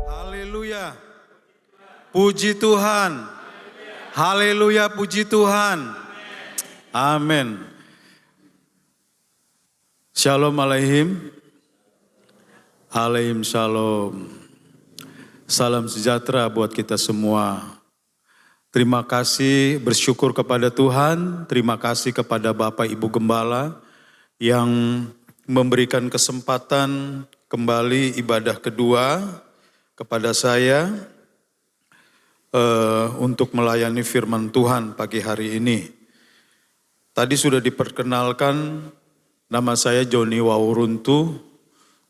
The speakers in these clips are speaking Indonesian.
Haleluya. Puji Tuhan. Haleluya, puji Tuhan. Amin. Shalom alaihim. Alaihim shalom. Salam sejahtera buat kita semua. Terima kasih, bersyukur kepada Tuhan. Terima kasih kepada Bapak Ibu Gembala yang memberikan kesempatan kembali ibadah kedua kepada saya untuk melayani firman Tuhan pagi hari ini. Tadi sudah diperkenalkan, nama saya Joni Wawuruntu,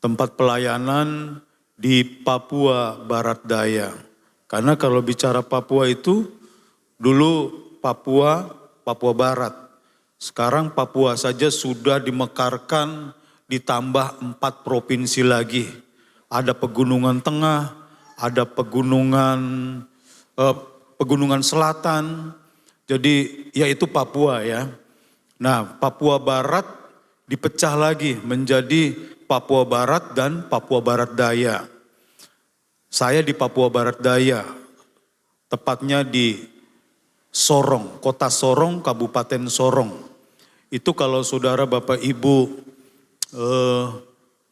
tempat pelayanan di Papua Barat Daya. Karena kalau bicara Papua itu, dulu Papua Barat. Sekarang Papua saja sudah dimekarkan ditambah 4 provinsi lagi. Ada pegunungan tengah, ada pegunungan selatan. Jadi yaitu Papua ya. Nah, Papua Barat dipecah lagi menjadi Papua Barat dan Papua Barat Daya. Saya di Papua Barat Daya, tepatnya di Sorong, kota Sorong, Kabupaten Sorong. Itu kalau saudara Bapak Ibu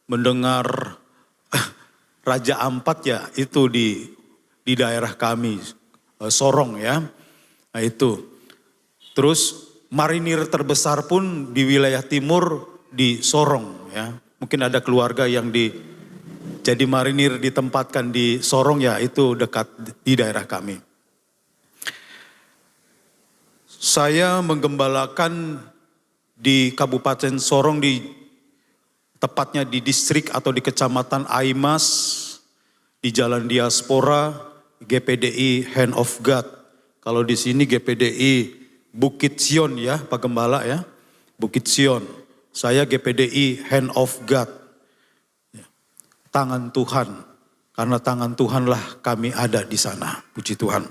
mendengar Raja Ampat ya, itu di daerah kami, Sorong ya. Nah itu. Terus marinir terbesar pun di wilayah timur di Sorong ya. Mungkin ada keluarga yang jadi marinir ditempatkan di Sorong ya, itu dekat di daerah kami. Saya menggembalakan di Kabupaten Sorong, tepatnya di distrik atau di Kecamatan Aimas, di Jalan Diaspora, GPDI Hand of God. Kalau di sini GPDI Bukit Sion ya, Pak Gembala ya, Bukit Sion. Saya GPDI Hand of God. Tangan Tuhan, karena tangan Tuhanlah kami ada di sana. Puji Tuhan.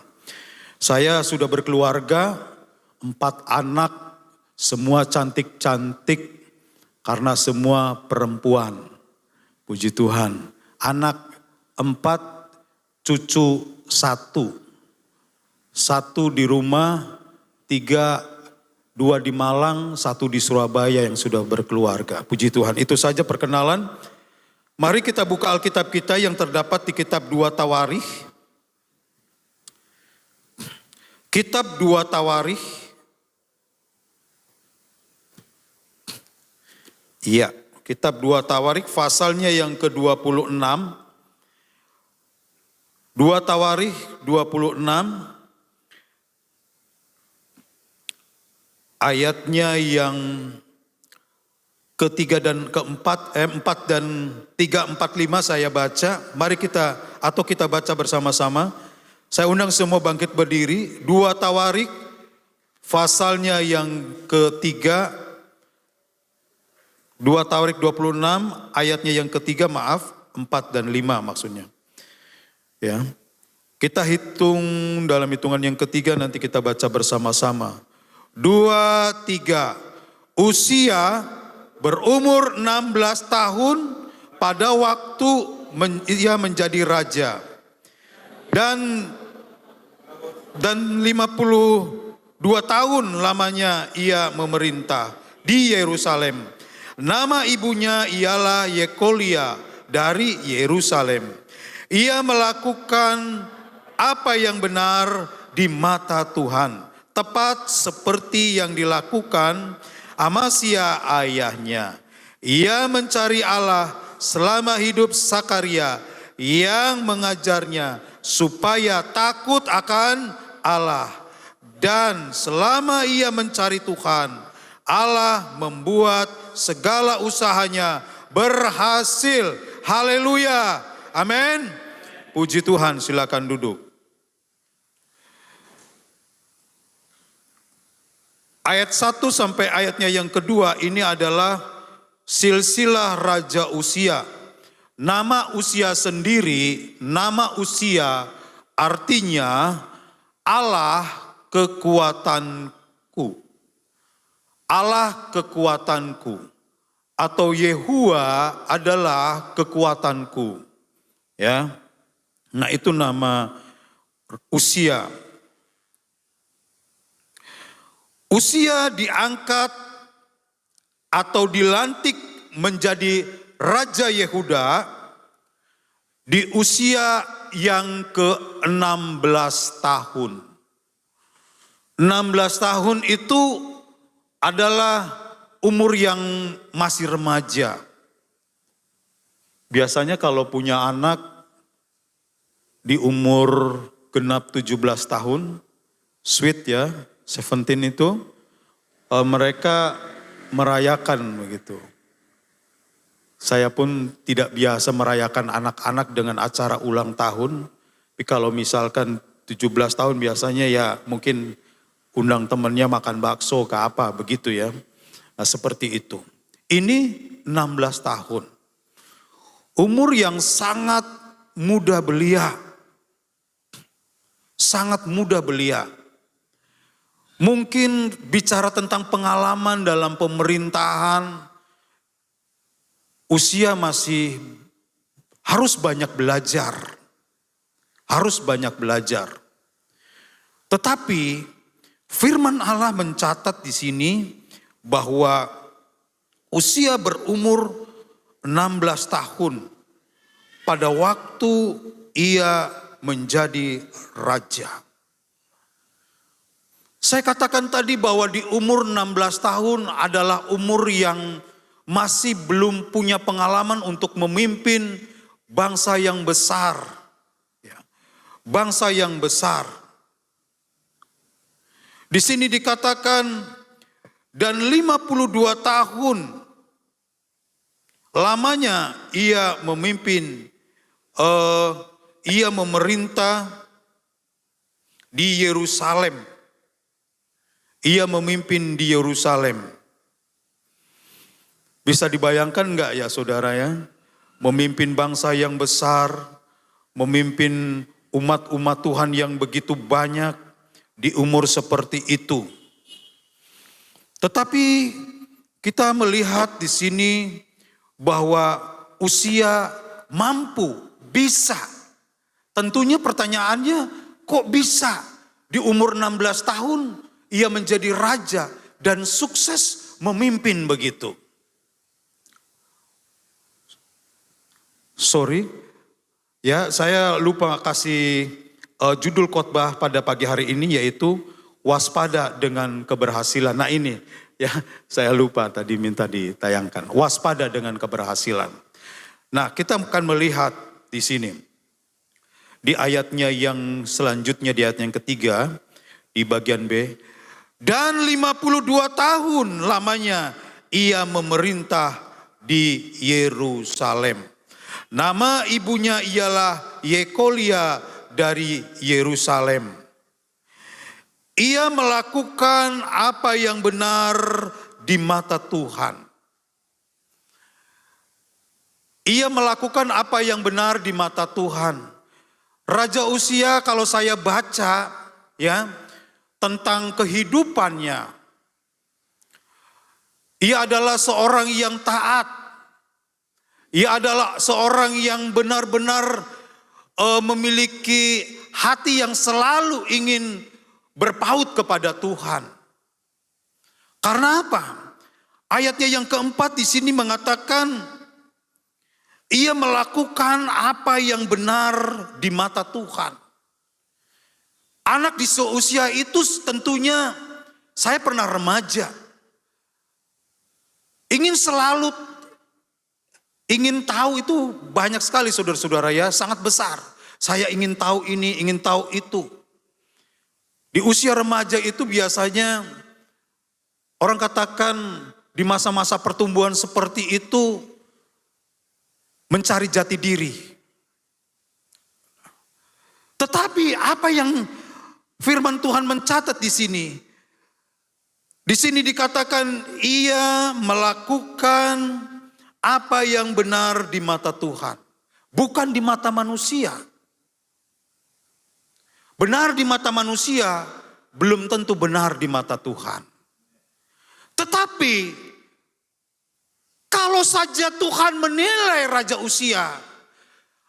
Saya sudah berkeluarga, 4 anak, semua cantik-cantik karena semua perempuan. Puji Tuhan. Anak 4, cucu 1. 1 di rumah, 2 di Malang, 1 di Surabaya yang sudah berkeluarga. Puji Tuhan. Itu saja perkenalan. Mari kita buka Alkitab kita yang terdapat di kitab 2 Tawarikh. Kitab 2 Tawarikh. Iya, kitab 2 Tawarikh pasalnya yang ke-26. 2 Tawarikh 26 ayatnya yang ketiga dan keempat, 4 dan 3, 4, 5 saya baca. Mari kita baca bersama-sama. Saya undang semua bangkit berdiri. 2 Tawarikh pasalnya yang ketiga, 2 Tawarikh 26 ayatnya yang ketiga, 4 dan 5 maksudnya. Ya. Kita hitung dalam hitungan yang ketiga, nanti kita baca bersama-sama. 2, 3. Usia berumur 16 tahun pada waktu ia menjadi raja. Dan 52 tahun lamanya ia memerintah di Yerusalem. Nama ibunya ialah Yekolia dari Yerusalem. Ia melakukan apa yang benar di mata Tuhan, tepat seperti yang dilakukan Amasya ayahnya. Ia mencari Allah selama hidup Sakaria yang mengajarnya supaya takut akan Allah. Dan selama ia mencari Tuhan, Allah membuat segala usahanya berhasil. Haleluya. Amin. Puji Tuhan, silakan duduk. Ayat 1 sampai ayatnya yang kedua ini adalah silsilah Raja Uzia. Nama Uzia sendiri, nama Uzia artinya Allah kekuatanku. Allah kekuatanku, atau Yehuwa adalah kekuatanku. Ya. Nah, itu nama Uzia. Uzia diangkat atau dilantik menjadi Raja Yehuda di usia yang ke-16 tahun. 16 tahun itu adalah umur yang masih remaja. Biasanya kalau punya anak di umur genap 17 tahun, sweet ya, 17 itu, mereka merayakan begitu. Saya pun tidak biasa merayakan anak-anak dengan acara ulang tahun. Tapi kalau misalkan 17 tahun biasanya ya mungkin undang temannya makan bakso ke apa begitu ya. Nah, seperti itu. Ini 16 tahun. Umur yang sangat muda belia. Sangat muda belia. Mungkin bicara tentang pengalaman dalam pemerintahan, Uzia masih harus banyak belajar. Harus banyak belajar. Tetapi firman Allah mencatat di sini bahwa Uzia berumur 16 tahun pada waktu ia menjadi raja. Saya katakan tadi bahwa di umur 16 tahun adalah umur yang masih belum punya pengalaman untuk memimpin bangsa yang besar. Bangsa yang besar. Di sini dikatakan, dan 52 tahun lamanya ia memimpin, ia memerintah di Yerusalem. Ia memimpin di Yerusalem. Bisa dibayangkan enggak ya saudara ya? Memimpin bangsa yang besar, memimpin umat-umat Tuhan yang begitu banyak di umur seperti itu. Tetapi kita melihat di sini bahwa Uzia mampu, bisa. Tentunya pertanyaannya, kok bisa di umur 16 tahun ia menjadi raja dan sukses memimpin begitu. Sorry, ya saya lupa kasih judul khotbah pada pagi hari ini yaitu waspada dengan keberhasilan. Nah ini ya saya lupa tadi minta ditayangkan. Waspada dengan keberhasilan. Nah kita akan melihat di sini. Di ayatnya yang selanjutnya, di ayat yang ketiga, di bagian B. Dan 52 tahun lamanya ia memerintah di Yerusalem. Nama ibunya ialah Yekolia dari Yerusalem. Ia melakukan apa yang benar di mata Tuhan. Ia melakukan apa yang benar di mata Tuhan. Raja Uzia kalau saya baca ya tentang kehidupannya. Ia adalah seorang yang taat. Ia adalah seorang yang benar-benar memiliki hati yang selalu ingin berpaut kepada Tuhan. Karena apa? Ayatnya yang keempat di sini mengatakan ia melakukan apa yang benar di mata Tuhan. Anak di seusia itu tentunya saya pernah remaja. Ingin tahu itu banyak sekali saudara-saudara ya, sangat besar. Saya ingin tahu ini, ingin tahu itu. Di usia remaja itu biasanya orang katakan di masa-masa pertumbuhan seperti itu mencari jati diri. Tetapi apa yang firman Tuhan mencatat di sini? Di sini dikatakan ia melakukan apa yang benar di mata Tuhan. Bukan di mata manusia. Benar di mata manusia belum tentu benar di mata Tuhan. Tetapi Tetapi kalau saja Tuhan menilai Raja Uzia,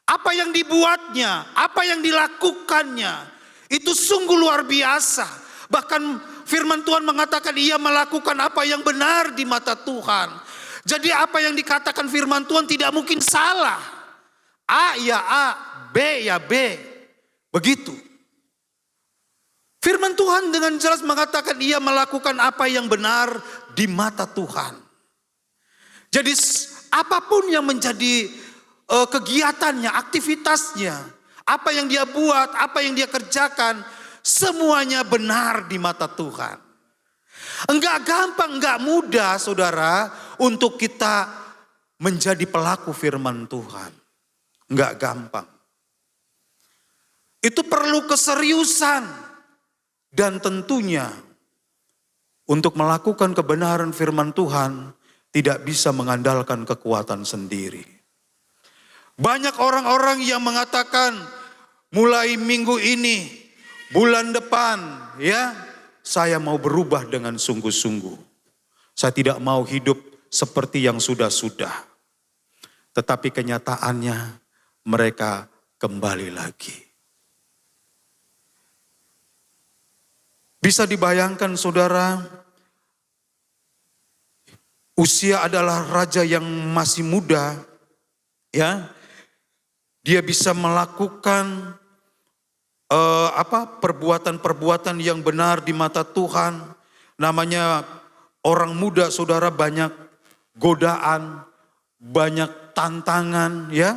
apa yang dibuatnya, apa yang dilakukannya, itu sungguh luar biasa. Bahkan firman Tuhan mengatakan ia melakukan apa yang benar di mata Tuhan. Jadi apa yang dikatakan firman Tuhan tidak mungkin salah. A ya A, B ya B. Begitu. Firman Tuhan dengan jelas mengatakan ia melakukan apa yang benar di mata Tuhan. Jadi apapun yang menjadi kegiatannya, aktivitasnya, apa yang dia buat, apa yang dia kerjakan, semuanya benar di mata Tuhan. Enggak gampang, enggak mudah saudara untuk kita menjadi pelaku firman Tuhan. Enggak gampang. Itu perlu keseriusan dan tentunya untuk melakukan kebenaran firman Tuhan tidak bisa mengandalkan kekuatan sendiri. Banyak orang-orang yang mengatakan mulai minggu ini, bulan depan ya, saya mau berubah dengan sungguh-sungguh. Saya tidak mau hidup seperti yang sudah-sudah. Tetapi kenyataannya mereka kembali lagi. Bisa dibayangkan saudara, Uzia adalah raja yang masih muda, ya. Dia bisa melakukan perbuatan-perbuatan yang benar di mata Tuhan. Namanya orang muda saudara, banyak godaan, banyak tantangan, ya.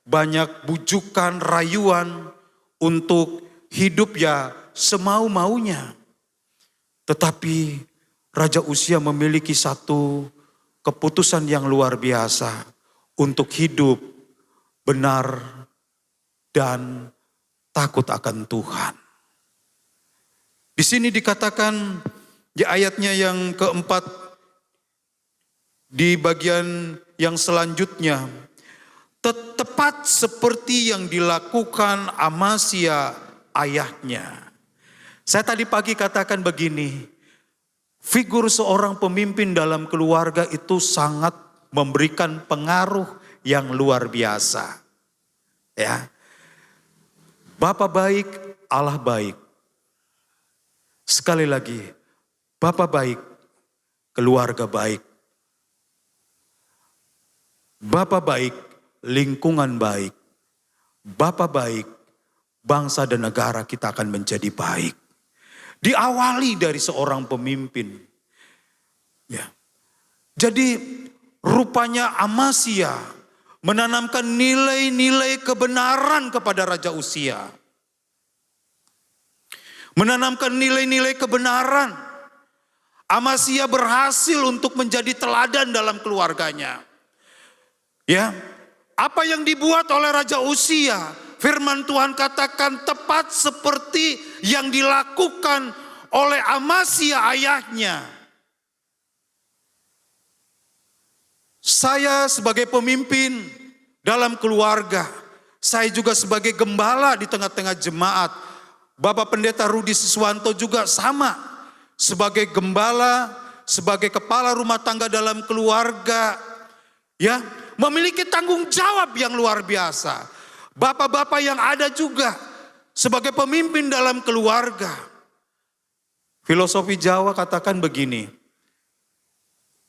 Banyak bujukan, rayuan untuk hidup ya semau-maunya. Tetapi Raja Uzia memiliki satu keputusan yang luar biasa untuk hidup benar dan takut akan Tuhan. Di sini dikatakan di ayatnya yang keempat, di bagian yang selanjutnya, tepat seperti yang dilakukan Amazia ayahnya. Saya tadi pagi katakan begini, figur seorang pemimpin dalam keluarga itu sangat memberikan pengaruh yang luar biasa. Ya. Bapa baik, Allah baik. Sekali lagi, Bapa baik, keluarga baik. Bapa baik, lingkungan baik. Bapa baik, bangsa dan negara kita akan menjadi baik. Diawali dari seorang pemimpin. Ya. Jadi rupanya Amazia menanamkan nilai-nilai kebenaran kepada Raja Uzia. Menanamkan nilai-nilai kebenaran. Amazia berhasil untuk menjadi teladan dalam keluarganya. Ya. Apa yang dibuat oleh Raja Uzia, firman Tuhan katakan tepat seperti yang dilakukan oleh Amazia ayahnya. Saya sebagai pemimpin dalam keluarga, saya juga sebagai gembala di tengah-tengah jemaat. Bapak Pendeta Rudi Siswanto juga sama. Sebagai gembala, sebagai kepala rumah tangga dalam keluarga, ya, memiliki tanggung jawab yang luar biasa. Bapak-bapak yang ada juga sebagai pemimpin dalam keluarga. Filosofi Jawa katakan begini,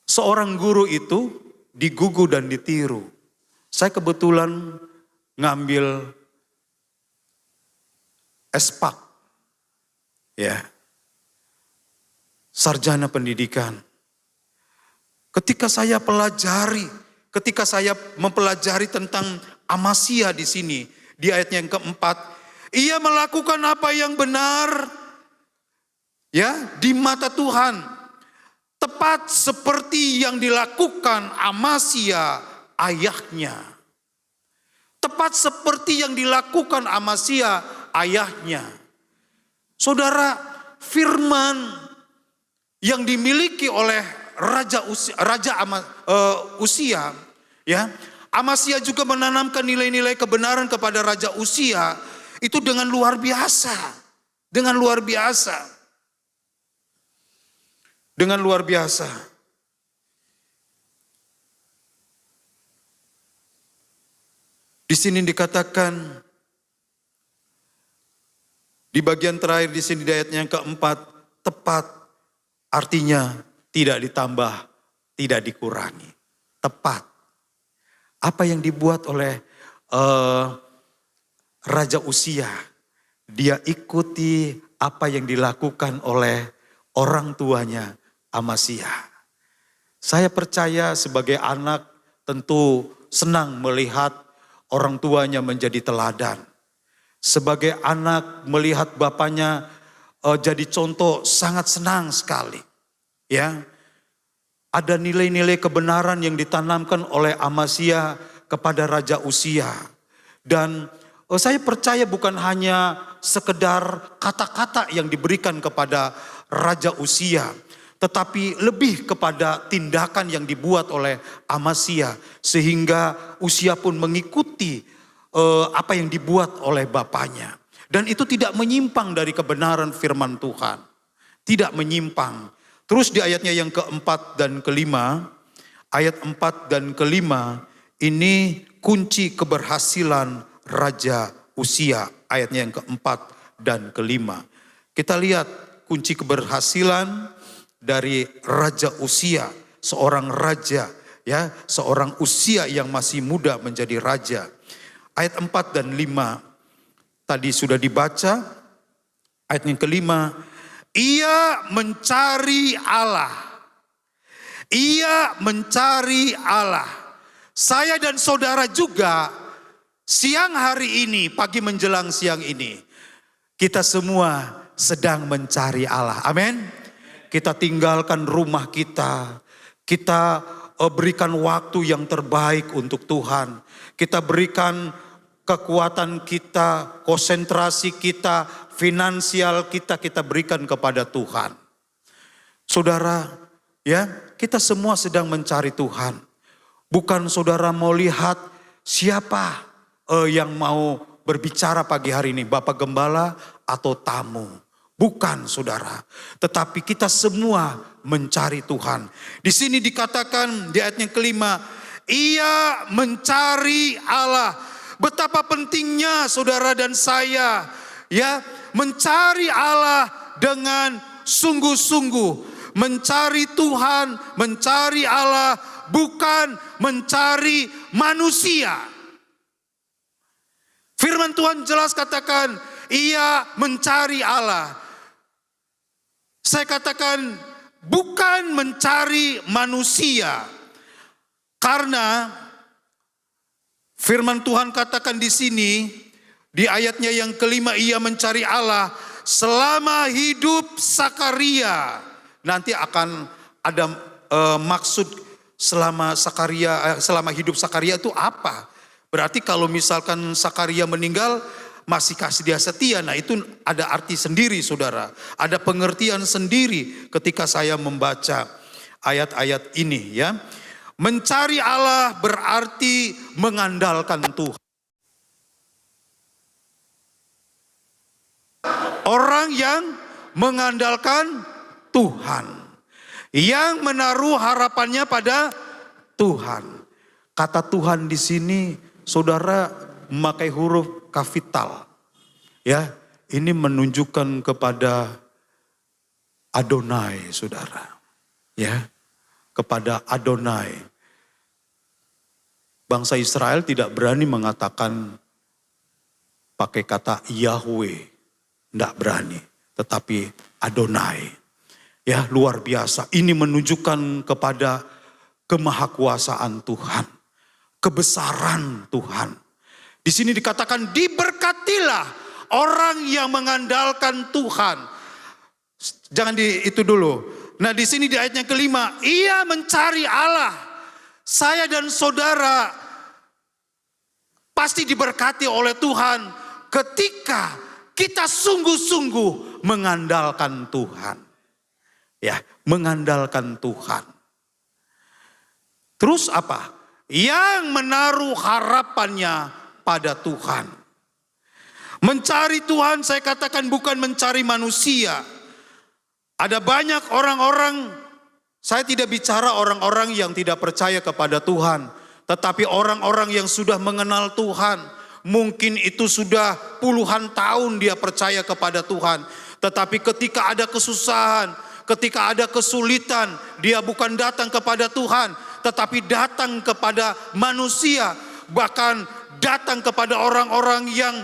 seorang guru itu digugu dan ditiru. Saya kebetulan ngambil espak, ya, sarjana pendidikan. Ketika saya mempelajari tentang Amazia di sini, di ayatnya yang keempat, ia melakukan apa yang benar, ya, di mata Tuhan, tepat seperti yang dilakukan Amazia ayahnya. Tepat seperti yang dilakukan Amazia ayahnya. Saudara, firman yang dimiliki oleh Raja Uzia, ya, Amazia juga menanamkan nilai-nilai kebenaran kepada Raja Uzia itu dengan luar biasa, dengan luar biasa. Dengan luar biasa. Di sini dikatakan, di bagian terakhir di sini di ayatnya yang keempat, tepat artinya tidak ditambah, tidak dikurangi. Tepat. Apa yang dibuat oleh Raja Uzia, dia ikuti apa yang dilakukan oleh orang tuanya Amazia. Saya percaya sebagai anak tentu senang melihat orang tuanya menjadi teladan. Sebagai anak melihat bapaknya jadi contoh, sangat senang sekali. Ya, ada nilai-nilai kebenaran yang ditanamkan oleh Amazia kepada Raja Uzia. Dan saya percaya bukan hanya sekedar kata-kata yang diberikan kepada Raja Uzia, tetapi lebih kepada tindakan yang dibuat oleh Amazia, sehingga Uzia pun mengikuti apa yang dibuat oleh bapaknya. Dan itu tidak menyimpang dari kebenaran firman Tuhan. Tidak menyimpang. Terus di ayatnya yang keempat dan kelima, ayat 4 dan kelima, ini kunci keberhasilan Raja Uzia. Ayatnya yang keempat dan kelima. Kita lihat kunci keberhasilan dari Raja Uzia, seorang raja, ya, seorang Uzia yang masih muda menjadi raja. Ayat 4 dan 5 tadi sudah dibaca. Ayat yang kelima, ia mencari Allah. Ia mencari Allah. Saya dan saudara juga siang hari ini, pagi menjelang siang ini, kita semua sedang mencari Allah. Amin. Kita tinggalkan rumah kita. Kita berikan waktu yang terbaik untuk Tuhan. Kita berikan kekuatan kita, konsentrasi kita, finansial kita berikan kepada Tuhan. Saudara, ya, kita semua sedang mencari Tuhan. Bukan saudara mau lihat siapa yang mau berbicara pagi hari ini, Bapak Gembala atau tamu. Bukan saudara, tetapi kita semua mencari Tuhan. Di sini dikatakan di ayat yang kelima, ia mencari Allah. Betapa pentingnya saudara dan saya, ya, mencari Allah dengan sungguh-sungguh. Mencari Tuhan, mencari Allah, bukan mencari manusia. Firman Tuhan jelas katakan, ia mencari Allah. Saya katakan bukan mencari manusia. Karena firman Tuhan katakan di sini, di ayatnya yang kelima, ia mencari Allah selama hidup Sakaria. Nanti akan ada maksud selama hidup Sakaria itu apa? Berarti kalau misalkan Sakaria meninggal, masih kasih dia setia. Nah itu ada arti sendiri saudara. Ada pengertian sendiri ketika saya membaca ayat-ayat ini, ya. Mencari Allah berarti mengandalkan Tuhan. Orang yang mengandalkan Tuhan, yang menaruh harapannya pada Tuhan. Kata Tuhan di sini, saudara, memakai huruf kapital. Ya, ini menunjukkan kepada Adonai, saudara. Ya, kepada Adonai. Bangsa Israel tidak berani mengatakan pakai kata Yahweh, tidak berani, tetapi Adonai. Ya, luar biasa. Ini menunjukkan kepada kemahakuasaan Tuhan, kebesaran Tuhan. Di sini dikatakan diberkatilah orang yang mengandalkan Tuhan. Jangan itu dulu. Nah, di sini di ayat yang kelima, ia mencari Allah. Saya dan saudara pasti diberkati oleh Tuhan ketika kita sungguh-sungguh mengandalkan Tuhan. Ya, mengandalkan Tuhan. Terus apa? Yang menaruh harapannya pada Tuhan. Mencari Tuhan, saya katakan bukan mencari manusia. Ada banyak orang-orang, saya tidak bicara orang-orang yang tidak percaya kepada Tuhan. Tetapi orang-orang yang sudah mengenal Tuhan, mungkin itu sudah puluhan tahun dia percaya kepada Tuhan. Tetapi ketika ada kesusahan, ketika ada kesulitan, dia bukan datang kepada Tuhan, tetapi datang kepada manusia. Bahkan datang kepada orang-orang yang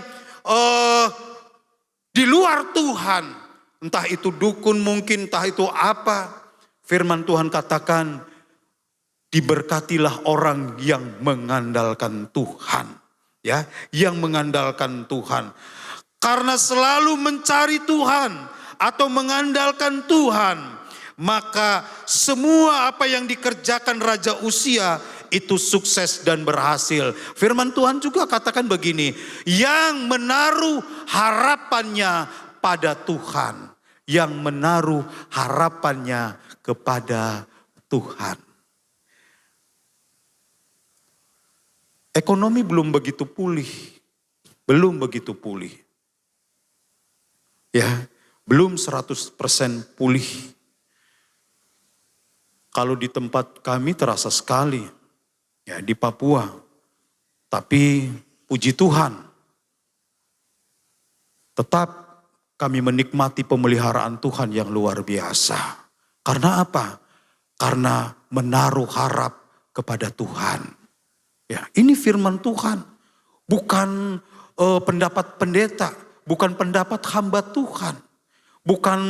di luar Tuhan. Entah itu dukun mungkin, entah itu apa. Firman Tuhan katakan, diberkatilah orang yang mengandalkan Tuhan. Ya, yang mengandalkan Tuhan. Karena selalu mencari Tuhan atau mengandalkan Tuhan, maka semua apa yang dikerjakan Raja Uzia itu sukses dan berhasil. Firman Tuhan juga katakan begini, yang menaruh harapannya pada Tuhan, yang menaruh harapannya kepada Tuhan. Ekonomi belum begitu pulih. Belum begitu pulih. Ya, belum 100% pulih. Kalau di tempat kami terasa sekali. Ya, di Papua. Tapi puji Tuhan. Tetap kami menikmati pemeliharaan Tuhan yang luar biasa. Karena apa? Karena menaruh harap kepada Tuhan. Ya, ini firman Tuhan, bukan pendapat pendeta, bukan pendapat hamba Tuhan, bukan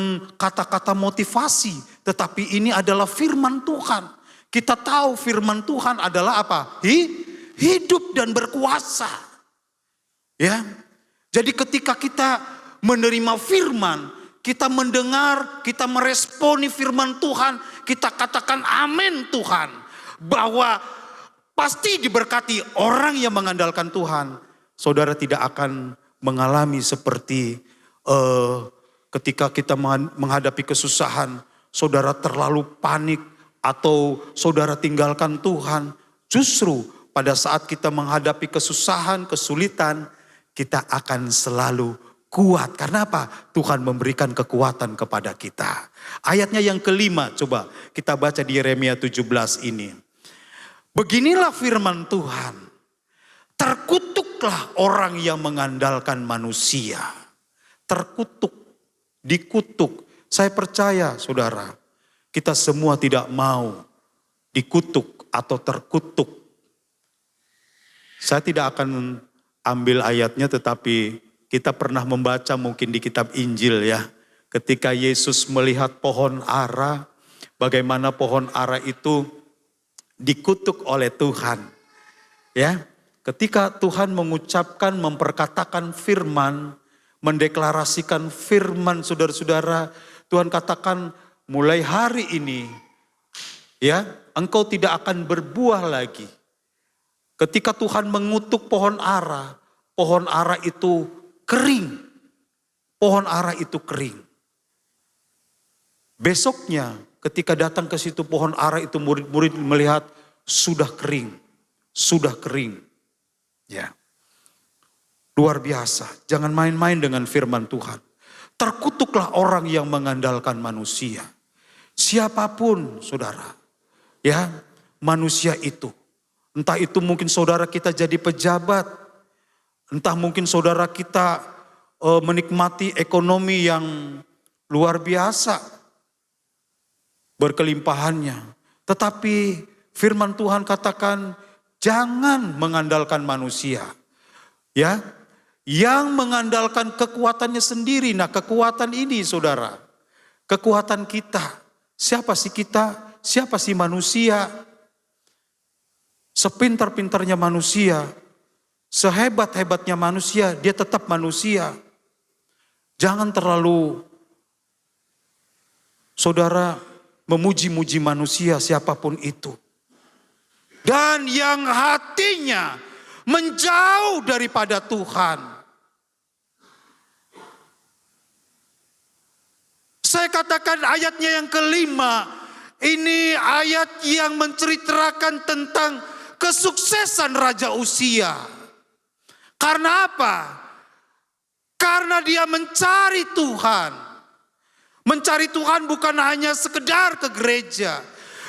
kata-kata motivasi, tetapi ini adalah firman Tuhan. Kita tahu firman Tuhan adalah apa? Hidup dan berkuasa. Ya, jadi ketika kita menerima firman, kita mendengar, kita meresponi firman Tuhan, kita katakan amin Tuhan, bahwa pasti diberkati orang yang mengandalkan Tuhan. Saudara tidak akan mengalami seperti ketika kita menghadapi kesusahan, saudara terlalu panik atau saudara tinggalkan Tuhan. Justru pada saat kita menghadapi kesusahan, kesulitan, kita akan selalu kuat. Karena apa? Tuhan memberikan kekuatan kepada kita. Ayatnya yang kelima, coba kita baca di Yeremia 17 ini. Beginilah firman Tuhan, terkutuklah orang yang mengandalkan manusia. Terkutuk, dikutuk. Saya percaya saudara, kita semua tidak mau dikutuk atau terkutuk. Saya tidak akan ambil ayatnya, tetapi kita pernah membaca mungkin di kitab Injil ya. Ketika Yesus melihat pohon ara, bagaimana pohon ara itu dikutuk oleh Tuhan. Ya, ketika Tuhan mengucapkan, memperkatakan firman, mendeklarasikan firman, saudara-saudara, Tuhan katakan mulai hari ini, ya, engkau tidak akan berbuah lagi. Ketika Tuhan mengutuk pohon ara itu kering. Pohon ara itu kering. Besoknya ketika datang ke situ pohon ara itu, murid-murid melihat sudah kering. Sudah kering. Ya. Luar biasa. Jangan main-main dengan firman Tuhan. Terkutuklah orang yang mengandalkan manusia. Siapapun saudara. Ya, manusia itu. Entah itu mungkin saudara kita jadi pejabat. Entah mungkin saudara kita menikmati ekonomi yang luar biasa. Berkelimpahannya. Tetapi firman Tuhan katakan jangan mengandalkan manusia. Ya, yang mengandalkan kekuatannya sendiri. Nah, kekuatan ini saudara, kekuatan kita. Siapa sih kita? Siapa sih manusia? Sepintar-pintarnya manusia, sehebat-hebatnya manusia, dia tetap manusia. Jangan terlalu saudara memuji-muji manusia siapapun itu. Dan yang hatinya menjauh daripada Tuhan. Saya katakan ayatnya yang kelima, ini ayat yang menceritakan tentang kesuksesan Raja Uzia. Karena apa? Karena dia mencari Tuhan. Mencari Tuhan bukan hanya sekedar ke gereja.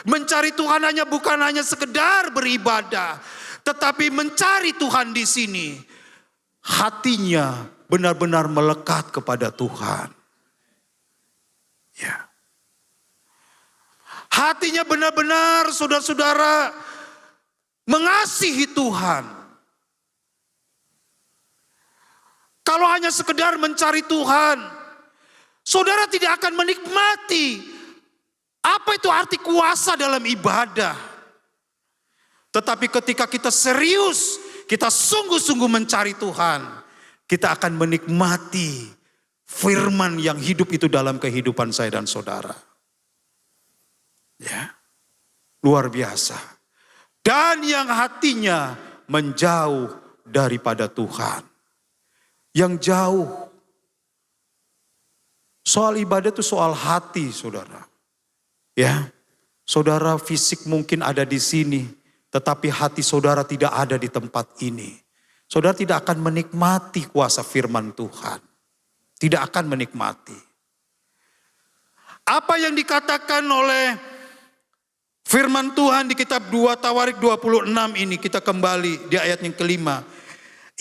Mencari Tuhan bukan hanya sekedar beribadah, tetapi mencari Tuhan di sini hatinya benar-benar melekat kepada Tuhan. Ya. Hatinya benar-benar saudara-saudara mengasihi Tuhan. Kalau hanya sekedar mencari Tuhan, saudara tidak akan menikmati apa itu arti kuasa dalam ibadah. Tetapi ketika kita serius, kita sungguh-sungguh mencari Tuhan, kita akan menikmati firman yang hidup itu dalam kehidupan saya dan saudara. Ya, luar biasa. Dan yang hatinya menjauh daripada Tuhan. Yang jauh. Soal ibadah itu soal hati, saudara. Ya, saudara fisik mungkin ada di sini, tetapi hati saudara tidak ada di tempat ini. Saudara tidak akan menikmati kuasa firman Tuhan. Tidak akan menikmati. Apa yang dikatakan oleh firman Tuhan di kitab 2 Tawarik 26 ini, kita kembali di ayat yang kelima.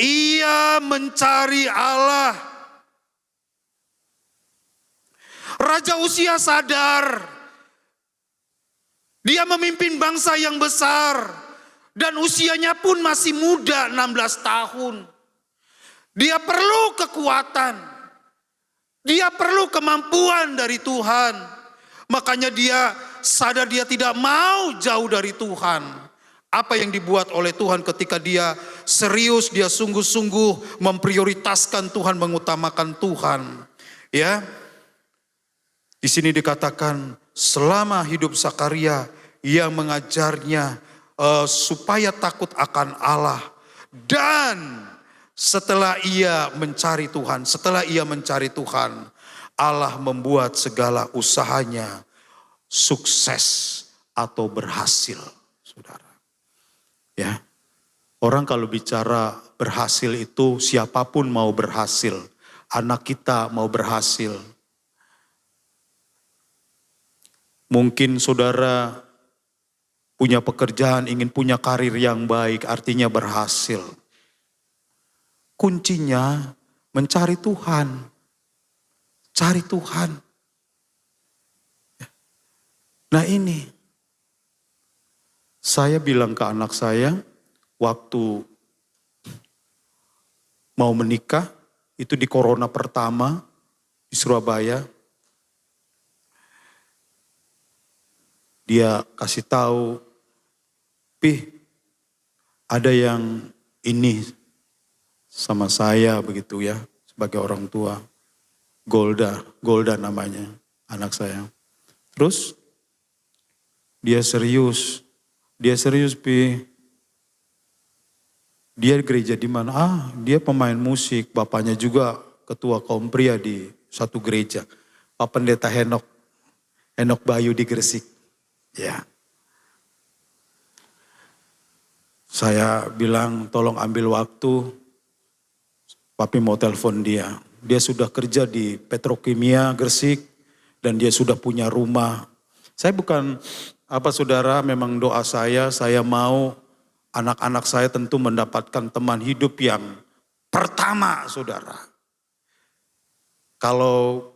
Ia mencari Allah. Raja Uzia sadar. Dia memimpin bangsa yang besar. Dan usianya pun masih muda, 16 tahun. Dia perlu kekuatan. Dia perlu kemampuan dari Tuhan. Makanya dia sadar dia tidak mau jauh dari Tuhan. Apa yang dibuat oleh Tuhan ketika dia serius, dia sungguh-sungguh memprioritaskan Tuhan, mengutamakan Tuhan. Ya. Di sini dikatakan selama hidup Zakaria ia mengajarnya supaya takut akan Allah. Dan setelah ia mencari Tuhan, Allah membuat segala usahanya sukses atau berhasil, saudara. Ya, orang kalau bicara berhasil itu siapapun mau berhasil. Anak kita mau berhasil. Mungkin saudara punya pekerjaan, ingin punya karir yang baik, artinya berhasil. Kuncinya mencari Tuhan. Cari Tuhan. Nah ini, saya bilang ke anak saya, waktu mau menikah, itu di corona pertama, di Surabaya. Dia kasih tahu, Pi, ada yang ini sama saya begitu ya, sebagai orang tua. Golda namanya, anak saya. Terus dia serius Pi. Dia gereja di mana? Dia pemain musik, bapaknya juga ketua kaum pria di satu gereja. Pak Pendeta Henok Bayu di Gresik. Ya. Saya bilang tolong ambil waktu, Papi mau telepon dia. Dia sudah kerja di Petrokimia Gresik dan dia sudah punya rumah. Saya bukan saudara, memang doa saya mau anak-anak saya tentu mendapatkan teman hidup yang pertama, saudara. Kalau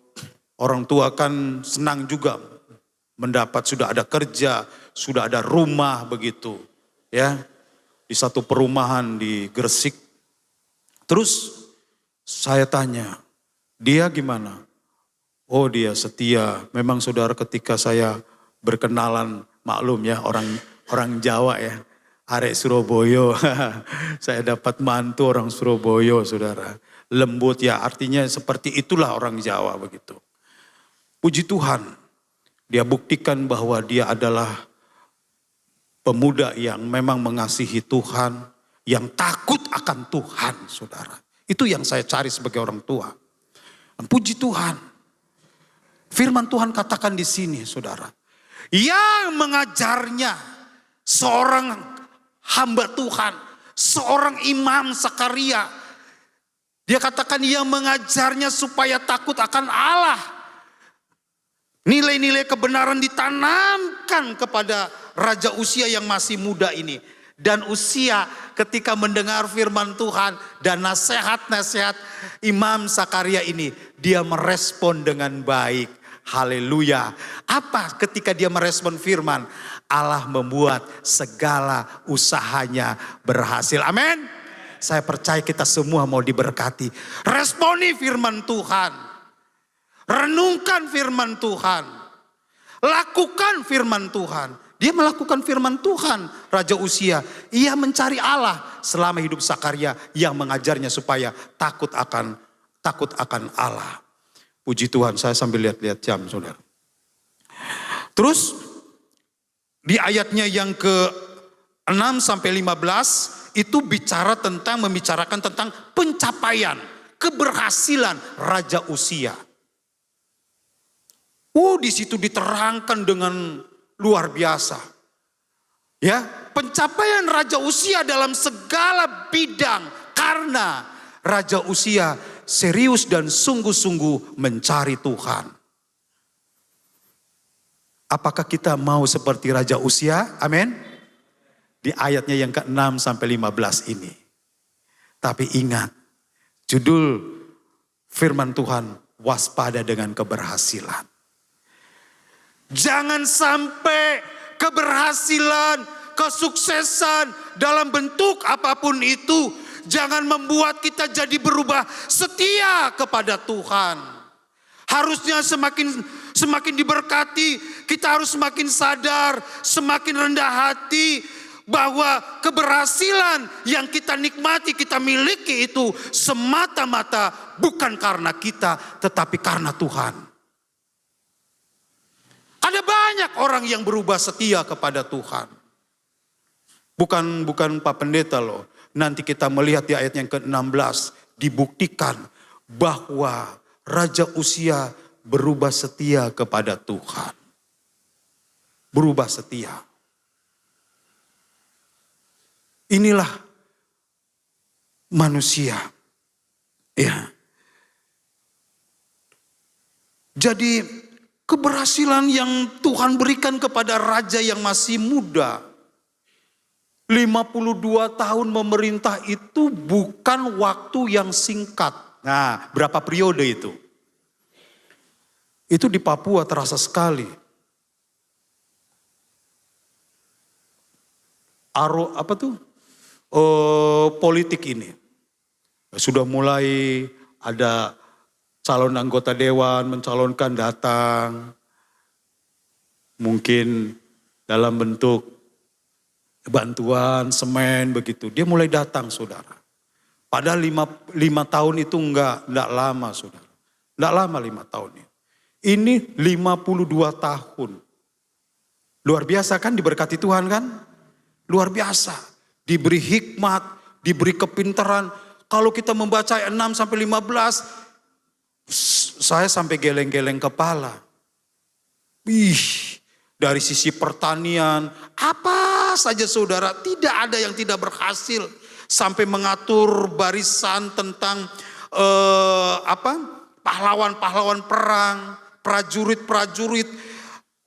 orang tua kan senang juga mendapat, sudah ada kerja, sudah ada rumah begitu. Ya, di satu perumahan di Gresik. Terus saya tanya, dia gimana? Oh dia setia. Memang saudara ketika saya berkenalan, maklum ya orang Jawa ya. Arek Surabaya, saya dapat mantu orang Surabaya, saudara. Lembut ya, artinya seperti itulah orang Jawa begitu. Puji Tuhan, dia buktikan bahwa dia adalah pemuda yang memang mengasihi Tuhan, yang takut akan Tuhan, saudara. Itu yang saya cari sebagai orang tua. Dan puji Tuhan, firman Tuhan katakan di sini, saudara. Yang mengajarnya seorang hamba Tuhan, seorang imam Zakaria. Dia katakan yang mengajarnya supaya takut akan Allah. Nilai-nilai kebenaran ditanamkan kepada Raja Uzia yang masih muda ini. Dan Uzia ketika mendengar firman Tuhan dan nasihat-nasihat Imam Sakaria ini, dia merespon dengan baik. Haleluya. Apa ketika dia merespon firman? Allah membuat segala usahanya berhasil. Amin. Saya percaya kita semua mau diberkati. Responi firman Tuhan. Renungkan firman Tuhan. Lakukan firman Tuhan. Dia melakukan firman Tuhan, Raja Uzia. Ia mencari Allah selama hidup Sakaria yang mengajarnya supaya takut akan Allah. Puji Tuhan, saya sambil lihat-lihat jam, saudara. Terus di ayatnya yang ke-6 sampai 15 itu membicarakan tentang pencapaian, keberhasilan Raja Uzia. Di situ diterangkan dengan luar biasa. Ya, pencapaian Raja Uzia dalam segala bidang karena Raja Uzia serius dan sungguh-sungguh mencari Tuhan. Apakah kita mau seperti Raja Uzia? Amin. Di ayatnya yang ke-6 sampai 15 ini. Tapi ingat, judul firman Tuhan, waspada dengan keberhasilan. Jangan sampai keberhasilan, kesuksesan dalam bentuk apapun itu, jangan membuat kita jadi berubah setia kepada Tuhan. Harusnya semakin diberkati, kita harus semakin sadar, semakin rendah hati bahwa keberhasilan yang kita nikmati, kita miliki itu semata-mata bukan karena kita, tetapi karena Tuhan. Ada banyak orang yang berubah setia kepada Tuhan. Bukan Pak Pendeta loh. Nanti kita melihat di ayat yang ke-16. Dibuktikan bahwa Raja Uzia berubah setia kepada Tuhan. Berubah setia. Inilah manusia. Ya. Jadi keberhasilan yang Tuhan berikan kepada raja yang masih muda. 52 tahun memerintah itu bukan waktu yang singkat. Nah, berapa periode itu? Itu di Papua terasa sekali. Politik ini. Sudah mulai ada calon anggota dewan mencalonkan datang. Mungkin dalam bentuk bantuan, semen begitu. Dia mulai datang, saudara. Padahal 5 tahun itu enggak lama, saudara. Enggak lama 5 tahun ini. Ini 52 tahun. Luar biasa kan, diberkati Tuhan kan? Luar biasa. Diberi hikmat, diberi kepintaran. Kalau kita membaca ayat 6 sampai 15, saya sampai geleng-geleng kepala. Dari sisi pertanian, apa saja saudara, tidak ada yang tidak berhasil. Sampai mengatur barisan tentang pahlawan-pahlawan perang, prajurit-prajurit.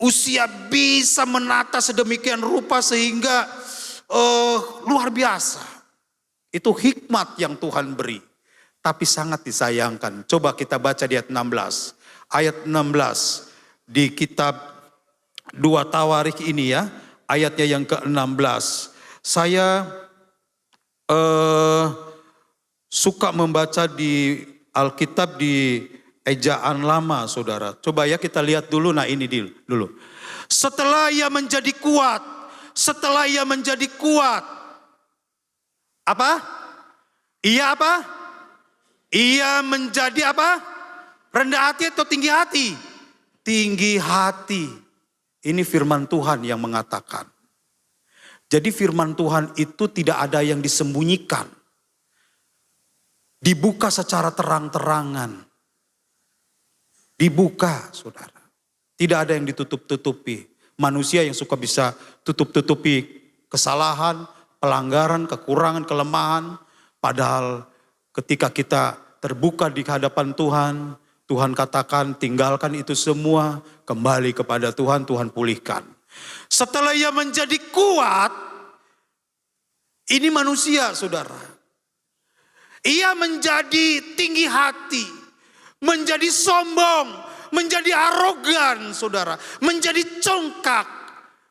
Uzia bisa menata sedemikian rupa sehingga luar biasa. Itu hikmat yang Tuhan beri. Tapi sangat disayangkan. Coba kita baca di ayat 16. Ayat 16 di kitab 2 Tawarikh ini ya. Ayatnya yang ke-16. Saya suka membaca di Alkitab di ejaan lama, saudara. Coba ya kita lihat dulu. Nah ini dulu. Setelah ia menjadi kuat. Apa? Ia apa? Ia menjadi apa? Rendah hati atau tinggi hati? Tinggi hati. Ini firman Tuhan yang mengatakan. Jadi firman Tuhan itu tidak ada yang disembunyikan. Dibuka secara terang-terangan. Dibuka, saudara. Tidak ada yang ditutup-tutupi. Manusia yang suka bisa tutup-tutupi kesalahan, pelanggaran, kekurangan, kelemahan. Padahal ketika kita terbuka di hadapan Tuhan, Tuhan katakan tinggalkan itu semua, kembali kepada Tuhan, Tuhan pulihkan. Setelah ia menjadi kuat, ini manusia saudara. Ia menjadi tinggi hati, menjadi sombong, menjadi arogan saudara, menjadi congkak.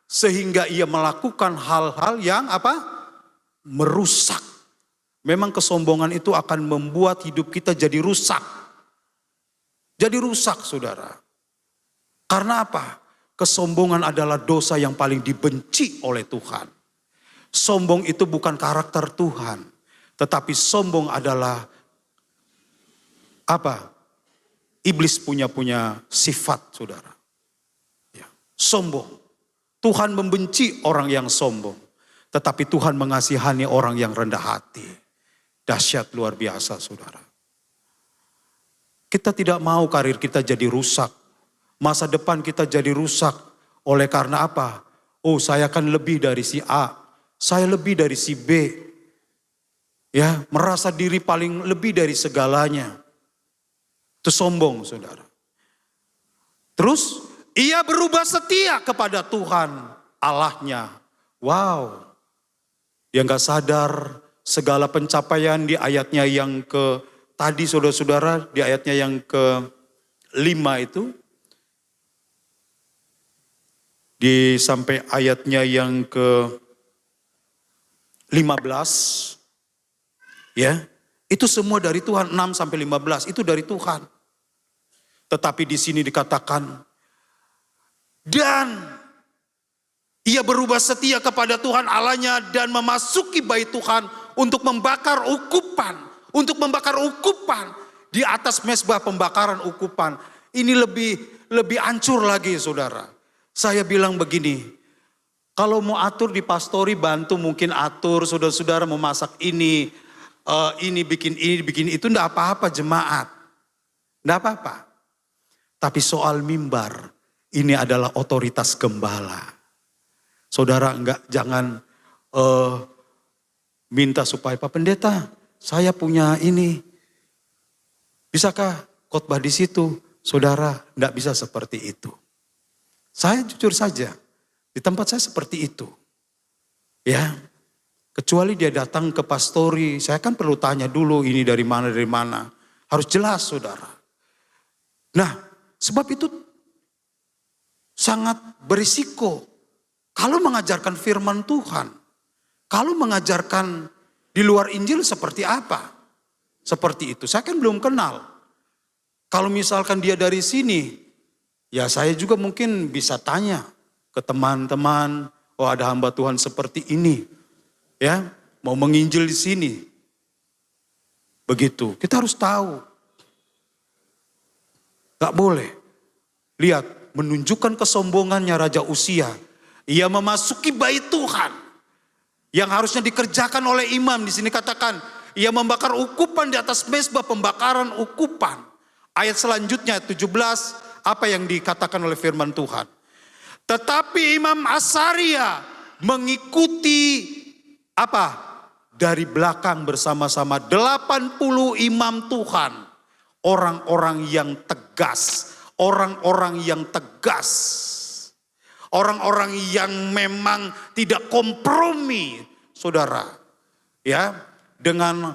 Sehingga ia melakukan hal-hal yang apa? Merusak. Memang kesombongan itu akan membuat hidup kita jadi rusak. Jadi rusak saudara. Karena apa? Kesombongan adalah dosa yang paling dibenci oleh Tuhan. Sombong itu bukan karakter Tuhan. Tetapi sombong adalah apa? Iblis punya sifat saudara. Ya, sombong. Tuhan membenci orang yang sombong. Tetapi Tuhan mengasihani orang yang rendah hati. Dahsyat luar biasa saudara. Kita tidak mau karir kita jadi rusak. Masa depan kita jadi rusak. Oleh karena apa? Oh, saya kan lebih dari si A. Saya lebih dari si B. Ya, merasa diri paling lebih dari segalanya. Itu sombong, saudara. Terus, ia berubah setia kepada Tuhan Allahnya. Wow. Dia gak sadar segala pencapaian di ayatnya yang tadi saudara-saudara, di ayatnya yang ke-5 itu, di sampai ayatnya yang ke-15, ya, itu semua dari Tuhan. 6 sampai 15 itu dari Tuhan. Tetapi di sini dikatakan, dan ia berubah setia kepada Tuhan Allahnya dan memasuki bait Tuhan untuk membakar ukupan. Untuk membakar ukupan di atas mezbah pembakaran ukupan. Ini lebih hancur lagi saudara. Saya bilang begini, kalau mau atur di pastori bantu mungkin atur saudara-saudara mau masak ini bikin itu enggak apa-apa jemaat. Enggak apa-apa. Tapi soal mimbar ini adalah otoritas gembala. Saudara jangan minta supaya Pak Pendeta saya punya ini. Bisakah khotbah di situ? Saudara, enggak bisa seperti itu. Saya jujur saja, di tempat saya seperti itu. Ya, kecuali dia datang ke pastori, saya kan perlu tanya dulu ini dari mana. Harus jelas saudara. Nah, sebab itu sangat berisiko. Kalau mengajarkan firman Tuhan, kalau mengajarkan di luar Injil seperti apa? Seperti itu. Saya kan belum kenal. Kalau misalkan dia dari sini, ya saya juga mungkin bisa tanya ke teman-teman. Oh ada hamba Tuhan seperti ini. Ya, mau menginjil di sini. Begitu. Kita harus tahu. Gak boleh. Lihat, menunjukkan kesombongannya Raja Uzia. Ia memasuki bait Tuhan. Yang harusnya dikerjakan oleh imam. Di sini katakan, ia membakar ukupan di atas mezbah pembakaran ukupan. Ayat selanjutnya 17, apa yang dikatakan oleh firman Tuhan. Tetapi Imam Asaria mengikuti apa? Dari belakang bersama-sama 80 imam Tuhan. Orang-orang yang tegas. Orang-orang yang tegas. Orang-orang yang memang tidak kompromi, saudara, ya, dengan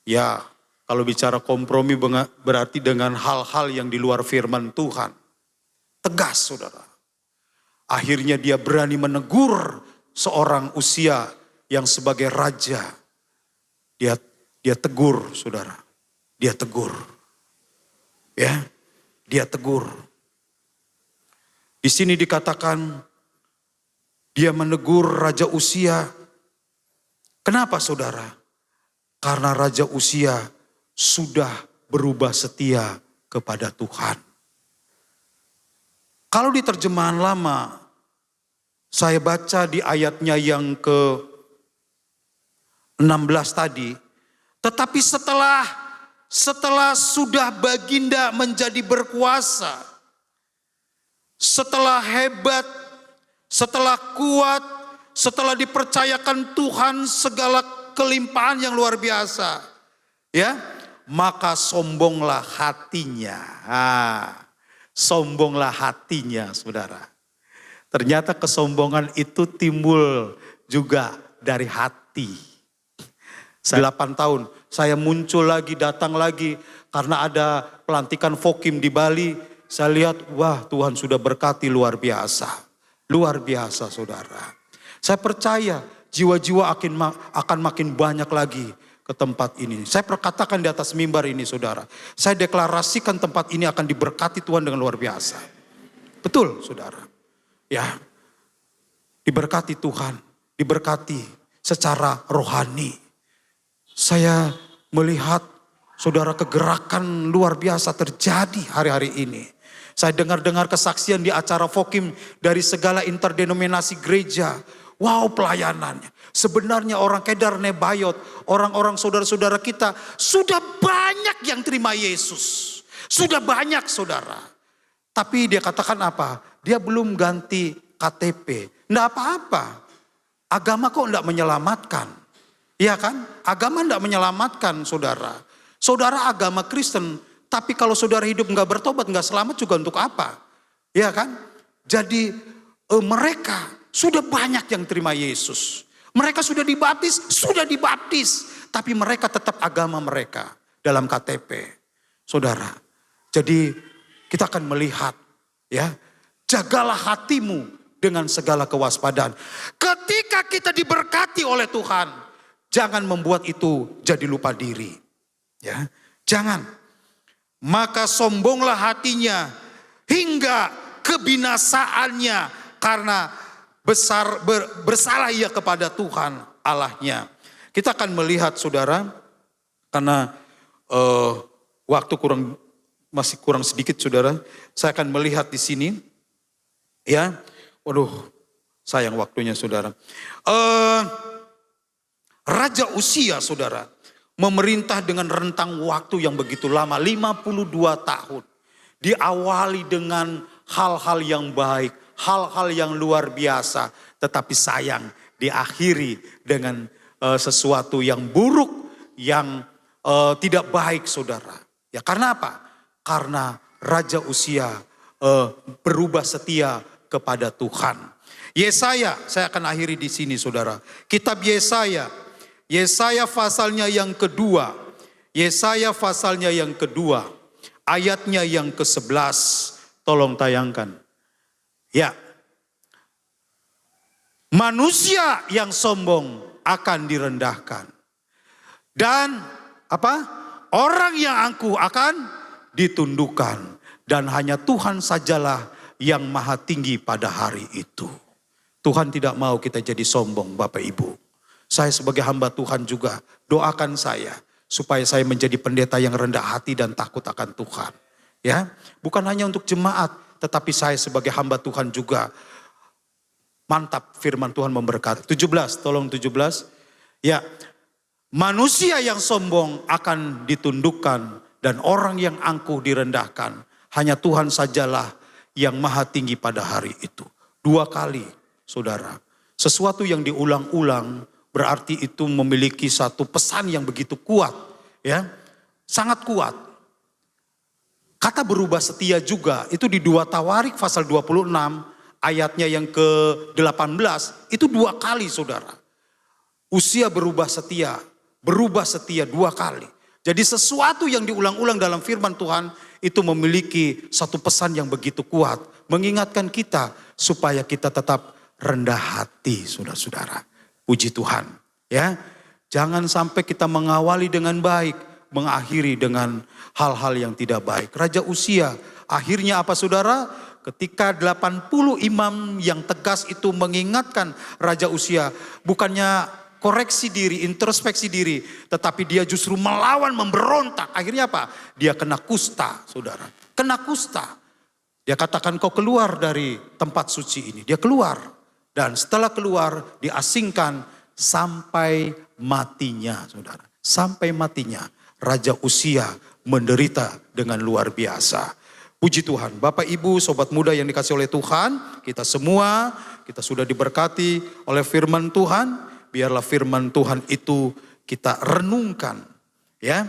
ya, kalau bicara kompromi berarti dengan hal-hal yang di luar firman Tuhan. Tegas, saudara. Akhirnya dia berani menegur seorang Uzia yang sebagai raja. Dia tegur, saudara. Dia tegur. Ya, dia tegur. Di sini dikatakan dia menegur Raja Uzia. Kenapa saudara? Karena Raja Uzia sudah berubah setia kepada Tuhan. Kalau di terjemahan lama, saya baca di ayatnya yang ke-16 tadi. Tetapi setelah sudah baginda menjadi berkuasa, setelah hebat, setelah kuat, setelah dipercayakan Tuhan segala kelimpahan yang luar biasa. Ya, maka sombonglah hatinya. Sombonglah hatinya, saudara. Ternyata kesombongan itu timbul juga dari hati. 8 tahun saya muncul lagi, datang lagi karena ada pelantikan Fokim di Bali. Saya lihat, wah Tuhan sudah berkati luar biasa. Luar biasa saudara. Saya percaya jiwa-jiwa akan makin banyak lagi ke tempat ini. Saya perkatakan di atas mimbar ini saudara. Saya deklarasikan tempat ini akan diberkati Tuhan dengan luar biasa. Betul saudara. Ya, diberkati Tuhan. Diberkati secara rohani. Saya melihat saudara kegerakan luar biasa terjadi hari-hari ini. Saya dengar-dengar kesaksian di acara Fokim dari segala interdenominasi gereja. Wow pelayanannya. Sebenarnya orang Kedar Nebayot, orang-orang saudara-saudara kita sudah banyak yang terima Yesus. Sudah banyak saudara. Tapi dia katakan apa? Dia belum ganti KTP. Nggak apa-apa. Agama kok nggak menyelamatkan. Iya kan? Agama nggak menyelamatkan saudara. Saudara agama Kristen. Tapi kalau saudara hidup nggak bertobat, nggak selamat juga untuk apa? Ya kan? Jadi mereka sudah banyak yang terima Yesus. Mereka sudah dibaptis. Tapi mereka tetap agama mereka dalam KTP. Saudara. Jadi kita akan melihat ya. Jagalah hatimu dengan segala kewaspadaan. Ketika kita diberkati oleh Tuhan, jangan membuat itu jadi lupa diri. Ya, jangan. Maka sombonglah hatinya hingga kebinasaannya karena bersalah ia kepada Tuhan Allahnya. Kita akan melihat saudara, karena waktu masih kurang sedikit saudara, saya akan melihat di sini, ya, waduh, sayang waktunya saudara. Raja Uzia saudara, memerintah dengan rentang waktu yang begitu lama, 52 tahun. Diawali dengan hal-hal yang baik, hal-hal yang luar biasa. Tetapi sayang diakhiri dengan sesuatu yang buruk, yang tidak baik saudara. Ya karena apa? Karena Raja Uzia berubah setia kepada Tuhan. Yesaya, saya akan akhiri di sini saudara. Kitab Yesaya pasalnya yang kedua. Yesaya pasalnya yang kedua. Ayatnya yang ke-11. Tolong tayangkan. Ya. Manusia yang sombong akan direndahkan. Dan apa? Orang yang angkuh akan ditundukkan. Dan hanya Tuhan sajalah yang maha tinggi pada hari itu. Tuhan tidak mau kita jadi sombong Bapak Ibu. Saya sebagai hamba Tuhan juga doakan saya supaya saya menjadi pendeta yang rendah hati dan takut akan Tuhan. Ya, bukan hanya untuk jemaat, tetapi saya sebagai hamba Tuhan juga. Mantap firman Tuhan memberkati. 17, tolong 17. Ya, manusia yang sombong akan ditundukkan dan orang yang angkuh direndahkan. Hanya Tuhan sajalah yang maha tinggi pada hari itu. 2 kali, saudara. Sesuatu yang diulang-ulang berarti itu memiliki satu pesan yang begitu kuat, ya, sangat kuat. Kata berubah setia juga itu di 2 Tawarik pasal 26 ayatnya yang ke-18 itu 2 kali saudara. Uzia berubah setia 2 kali. Jadi sesuatu yang diulang-ulang dalam firman Tuhan itu memiliki satu pesan yang begitu kuat, mengingatkan kita supaya kita tetap rendah hati, saudara-saudara. Puji Tuhan, ya. Jangan sampai kita mengawali dengan baik, mengakhiri dengan hal-hal yang tidak baik. Raja Uzia, akhirnya apa saudara? Ketika 80 imam yang tegas itu mengingatkan Raja Uzia, bukannya koreksi diri, introspeksi diri, tetapi dia justru melawan, memberontak. Akhirnya apa? Dia kena kusta, saudara. Kena kusta. Dia katakan kau keluar dari tempat suci ini. Dia keluar. Dan setelah keluar diasingkan sampai matinya saudara. Sampai matinya Raja Uzia menderita dengan luar biasa. Puji Tuhan. Bapak Ibu sobat muda yang dikasih oleh Tuhan. Kita semua kita sudah diberkati oleh firman Tuhan. Biarlah firman Tuhan itu kita renungkan. Ya.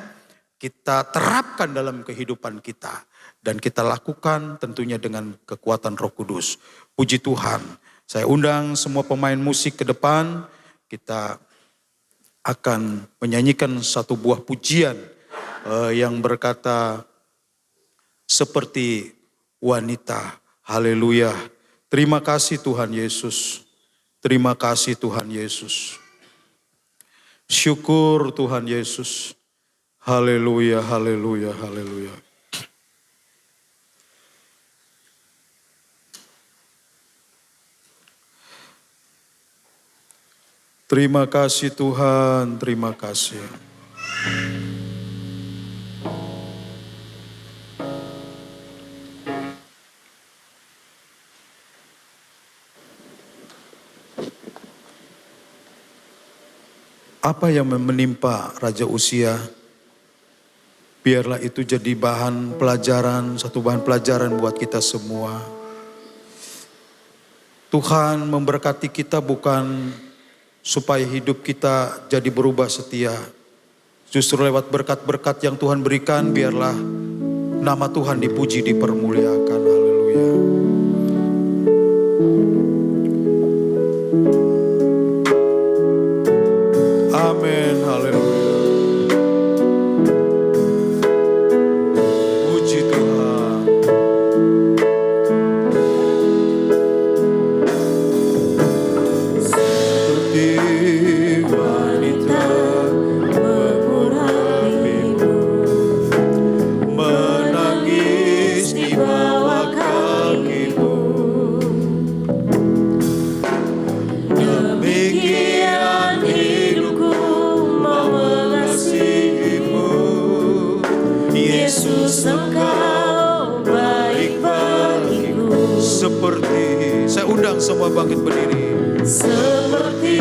kita terapkan dalam kehidupan kita. Dan kita lakukan tentunya dengan kekuatan Roh Kudus. Puji Tuhan. Saya undang semua pemain musik ke depan. Kita akan menyanyikan satu buah pujian yang berkata seperti wanita. Haleluya. Terima kasih Tuhan Yesus. Terima kasih Tuhan Yesus. Syukur Tuhan Yesus. Haleluya, haleluya, haleluya. Terima kasih Tuhan, terima kasih. Apa yang menimpa Raja Uzia, biarlah itu jadi bahan pelajaran, satu bahan pelajaran buat kita semua. Tuhan memberkati kita bukan supaya hidup kita jadi berubah setia. Justru lewat berkat-berkat yang Tuhan berikan, biarlah nama Tuhan dipuji, dipermuliakan. Haleluya. Amin, haleluya. Puji Tuhan. Seperti wanita mengurapimu, menangis di bawah kakimu. Demikian hidupku mau mengasihimu, Yesus Engkau baik bagiku. Seperti, saya undang semua bangkit berdiri. Seperti